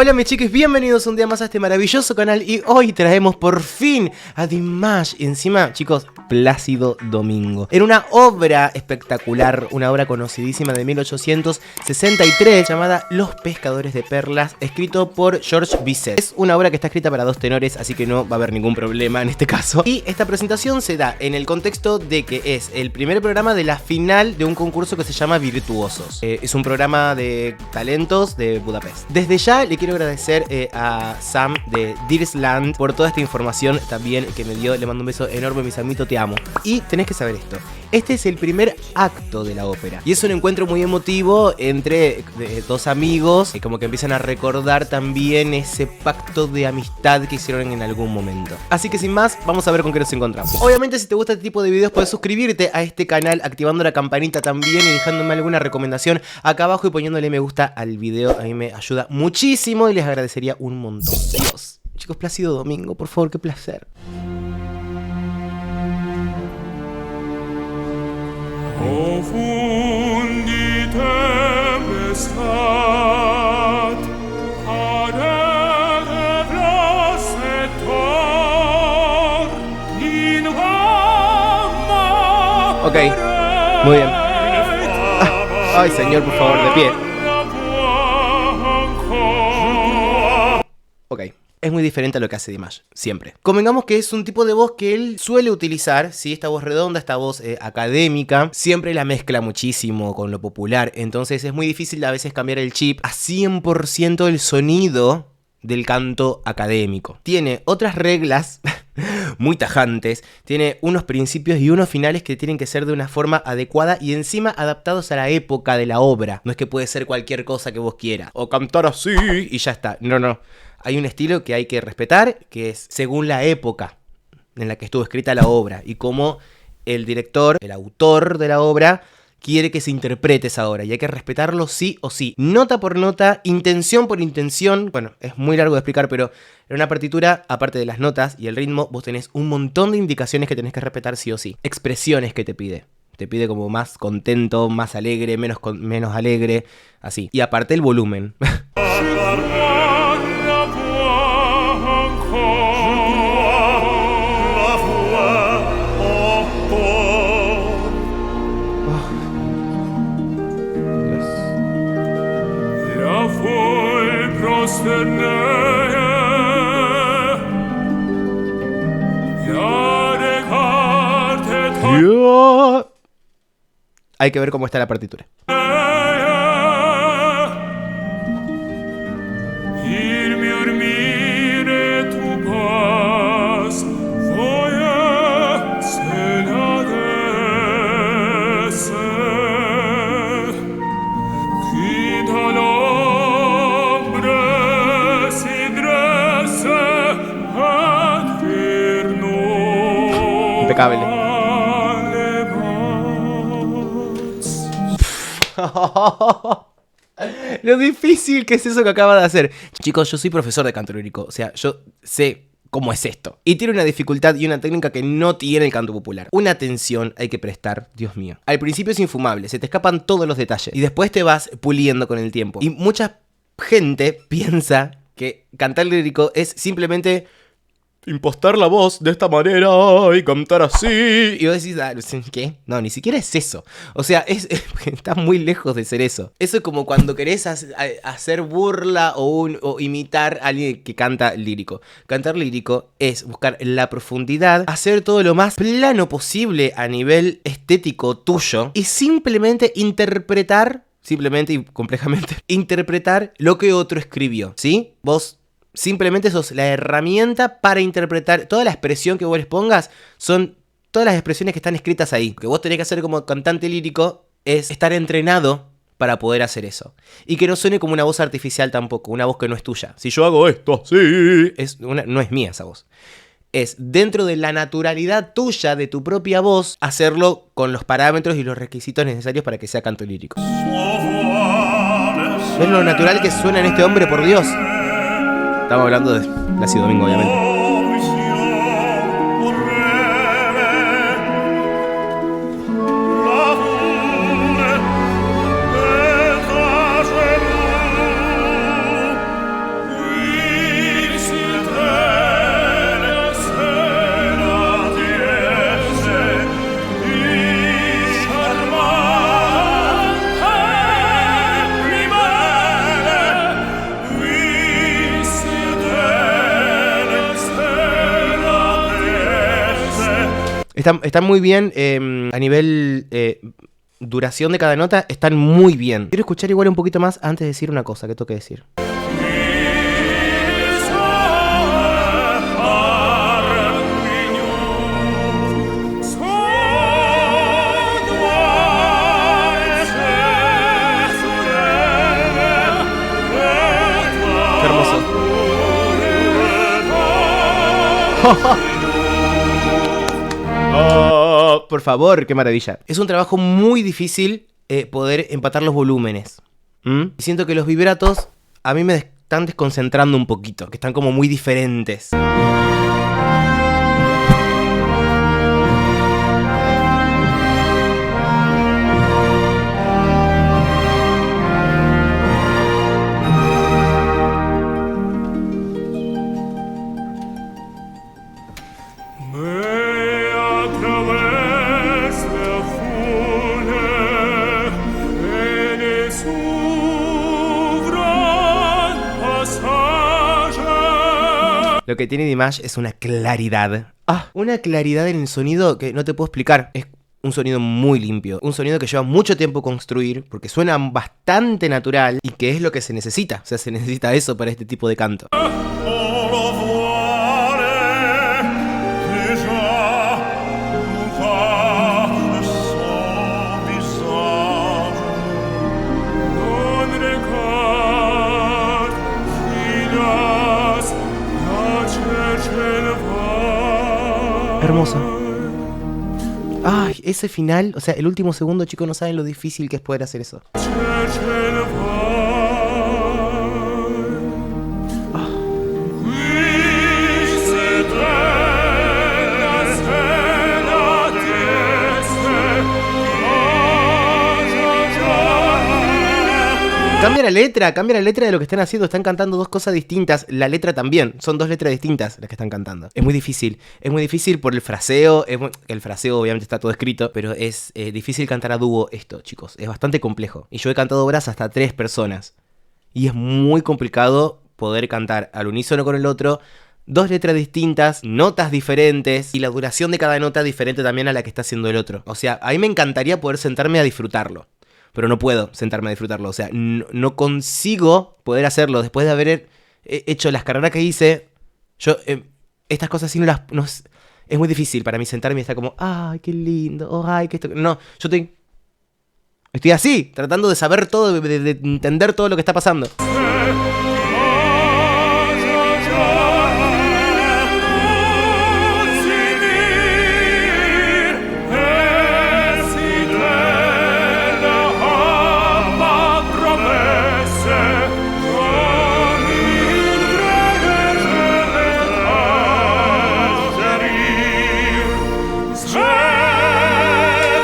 Hola mis chiquis, bienvenidos un día más a este maravilloso canal y hoy traemos por fin a Dimash. Y encima, chicos, Plácido Domingo. Era una obra espectacular, una obra conocidísima de 1863 llamada Los Pescadores de Perlas, escrito por George Bizet. Es una obra que está escrita para dos tenores, así que no va a haber ningún problema en este caso. Y esta presentación se da en el contexto de que es el primer programa de la final de un concurso que se llama Virtuosos. Es un programa de talentos de Budapest. Desde ya le quiero agradecer a Sam de Dearsland por toda esta información también que me dio. Le mando un beso enorme, mis amiguitos, te amo. Y tenés que saber esto. Este es el primer acto de la ópera. Y es un encuentro muy emotivo entre dos amigos, como que empiezan a recordar también ese pacto de amistad que hicieron en algún momento. Así que sin más, vamos a ver con qué nos encontramos. Obviamente, si te gusta este tipo de videos, puedes suscribirte a este canal activando la campanita también y dejándome alguna recomendación acá abajo y poniéndole me gusta al video. A mí me ayuda muchísimo y les agradecería un montón. Dios. Chicos, Plácido Domingo, por favor, qué placer. Ok, muy bien. Ay, señor, por favor, de pie. Ok. Es muy diferente a lo que hace Dimash, siempre. Convengamos que es un tipo de voz que él suele utilizar, ¿sí? Esta voz redonda, esta voz académica, siempre la mezcla muchísimo con lo popular. Entonces es muy difícil a veces cambiar el chip a 100% el sonido del canto académico. Tiene otras reglas muy tajantes, tiene unos principios y unos finales que tienen que ser de una forma adecuada y encima adaptados a la época de la obra. No es que puede ser cualquier cosa que vos quieras, o cantar así y ya está. No, no. Hay un estilo que hay que respetar, que es según la época en la que estuvo escrita la obra y cómo el director, el autor de la obra, quiere que se interprete esa obra. Y hay que respetarlo sí o sí. Nota por nota, intención por intención. Bueno, es muy largo de explicar, pero en una partitura, aparte de las notas y el ritmo, vos tenés un montón de indicaciones que tenés que respetar sí o sí. Expresiones que te pide. Te pide como más contento, más alegre, menos alegre, así. Y aparte el volumen. Hay que ver cómo está la partitura. Impecable. Lo difícil que es eso que acaba de hacer. Chicos, yo soy profesor de canto lírico. O sea, yo sé cómo es esto. Y tiene una dificultad y una técnica que no tiene el canto popular. Una atención hay que prestar, Dios mío. Al principio es infumable, se te escapan todos los detalles. Y después te vas puliendo con el tiempo. Y mucha gente piensa que cantar lírico es simplemente impostar la voz de esta manera y cantar así. Y vos decís, ¿qué? No, ni siquiera es eso. O sea, está muy lejos de ser eso. Eso es como cuando querés hacer burla o imitar a alguien que canta lírico. Cantar lírico es buscar la profundidad, hacer todo lo más plano posible a nivel estético tuyo y simplemente interpretar, simplemente y complejamente, interpretar lo que otro escribió, ¿sí? Vos simplemente sos la herramienta para interpretar. Toda la expresión que vos les pongas son todas las expresiones que están escritas ahí. Lo que vos tenés que hacer como cantante lírico es estar entrenado para poder hacer eso. Y que no suene como una voz artificial tampoco, una voz que no es tuya. Si yo hago esto así, no es mía esa voz. Es dentro de la naturalidad tuya, de tu propia voz, hacerlo con los parámetros y los requisitos necesarios para que sea canto lírico. ¿Ves lo natural que suena en este hombre, por Dios? Estamos hablando de Plácido Domingo, obviamente. Están muy bien a nivel duración de cada nota, están muy bien. Quiero escuchar igual un poquito más antes de decir una cosa que tengo que decir. Qué hermoso. Oh, por favor, qué maravilla. Es un trabajo muy difícil poder empatar los volúmenes. Y siento que los vibratos a mí me están desconcentrando un poquito, que están como muy diferentes. Lo que tiene Dimash es una claridad. Una claridad en el sonido que no te puedo explicar. Es un sonido muy limpio. Un sonido que lleva mucho tiempo construir porque suena bastante natural y que es lo que se necesita. O sea, se necesita eso para este tipo de canto. Hermosa. Ay, ese final, o sea, el último segundo, chicos, no saben lo difícil que es poder hacer eso. Cambia la letra de lo que están haciendo. Están cantando dos cosas distintas. La letra también. Son dos letras distintas las que están cantando. Es muy difícil. Es muy difícil por el fraseo. El fraseo obviamente está todo escrito. Pero es difícil cantar a dúo esto, chicos. Es bastante complejo. Y yo he cantado obras hasta 3 personas. Y es muy complicado poder cantar al unísono con el otro. Dos letras distintas, notas diferentes. Y la duración de cada nota diferente también a la que está haciendo el otro. O sea, a mí me encantaría poder sentarme a disfrutarlo. Pero no puedo sentarme a disfrutarlo. O sea, no consigo poder hacerlo. Después de haber hecho las carreras que hice, yo estas cosas sí es muy difícil para mí sentarme y estar como, ay, qué lindo, oh, ay, que esto. No, yo estoy así, tratando de saber todo, de entender todo lo que está pasando.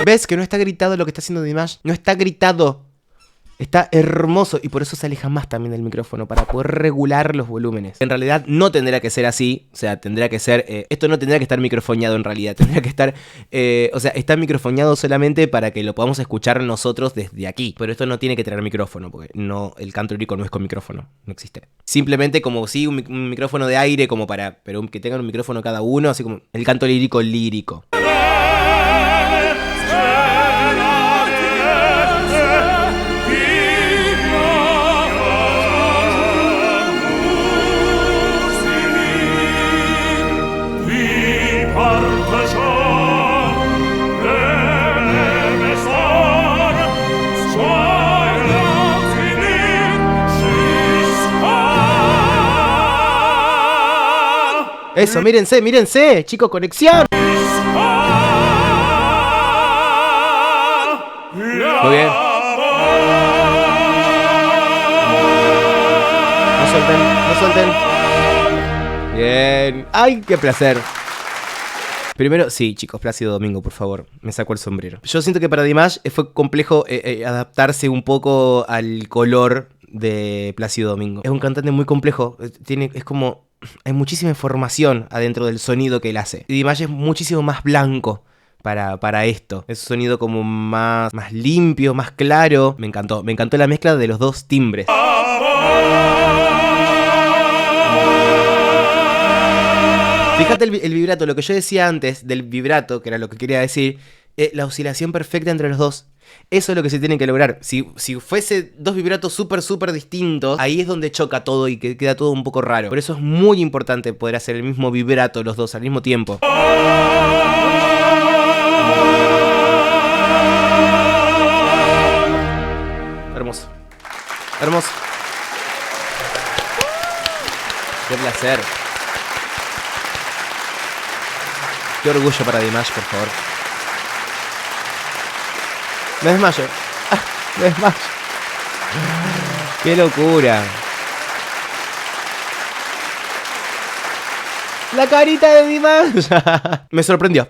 ¿Ves que no está gritado lo que está haciendo Dimash? No está gritado. Está hermoso y por eso se aleja más también del micrófono, para poder regular los volúmenes. En realidad no tendría que ser así, o sea, tendría que ser... esto no tendría que estar microfoneado en realidad, tendría que estar... o sea, está microfoneado solamente para que lo podamos escuchar nosotros desde aquí. Pero esto no tiene que tener micrófono, porque no, el canto lírico no es con micrófono, no existe. Simplemente como sí, un micrófono de aire, como para... pero que tengan un micrófono cada uno, así como el canto lírico lírico. Eso, mírense, chicos, conexión. Muy bien. No suelten. Bien. ¡Ay, qué placer! Primero, sí, chicos, Plácido Domingo, por favor. Me saco el sombrero. Yo siento que para Dimash fue complejo adaptarse un poco al color de Plácido Domingo. Es un cantante muy complejo. Es como... hay muchísima información adentro del sonido que él hace. Y Dimash es muchísimo más blanco para esto. Es un sonido como más limpio, más claro. Me encantó la mezcla de los dos timbres. Fíjate el vibrato, lo que yo decía antes del vibrato, que era lo que quería decir, la oscilación perfecta entre los dos. Eso es lo que se tiene que lograr. Si fuese dos vibratos súper distintos, ahí es donde choca todo y que queda todo un poco raro. Por eso es muy importante poder hacer el mismo vibrato los dos al mismo tiempo. Hermoso. Hermoso. Qué placer. Qué orgullo para Dimash, por favor. Me desmayo. Me desmayo. Qué locura. La carita de Dimash. Me sorprendió.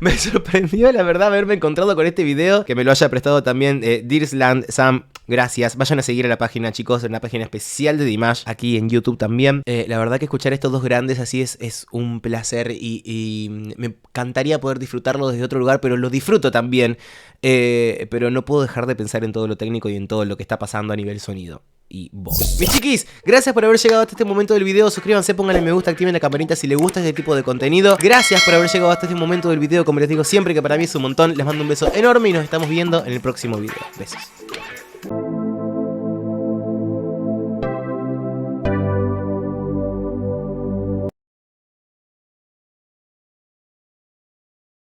Me sorprendió, la verdad, haberme encontrado con este video. Que me lo haya prestado también Dearsland Sam. Gracias. Vayan a seguir a la página, chicos. En la página especial de Dimash. Aquí en YouTube también. La verdad que escuchar estos dos grandes así es un placer. Y me encantaría poder disfrutarlo desde otro lugar. Pero lo disfruto también. Pero no puedo dejar de pensar en todo lo técnico y en todo lo que está pasando a nivel sonido y voz. Mis chiquis, gracias por haber llegado hasta este momento del video. Suscríbanse, pónganle me gusta, activen la campanita si les gusta este tipo de contenido. Gracias por haber llegado hasta este momento del video. Como les digo siempre, que para mí es un montón. Les mando un beso enorme y nos estamos viendo en el próximo video. Besos.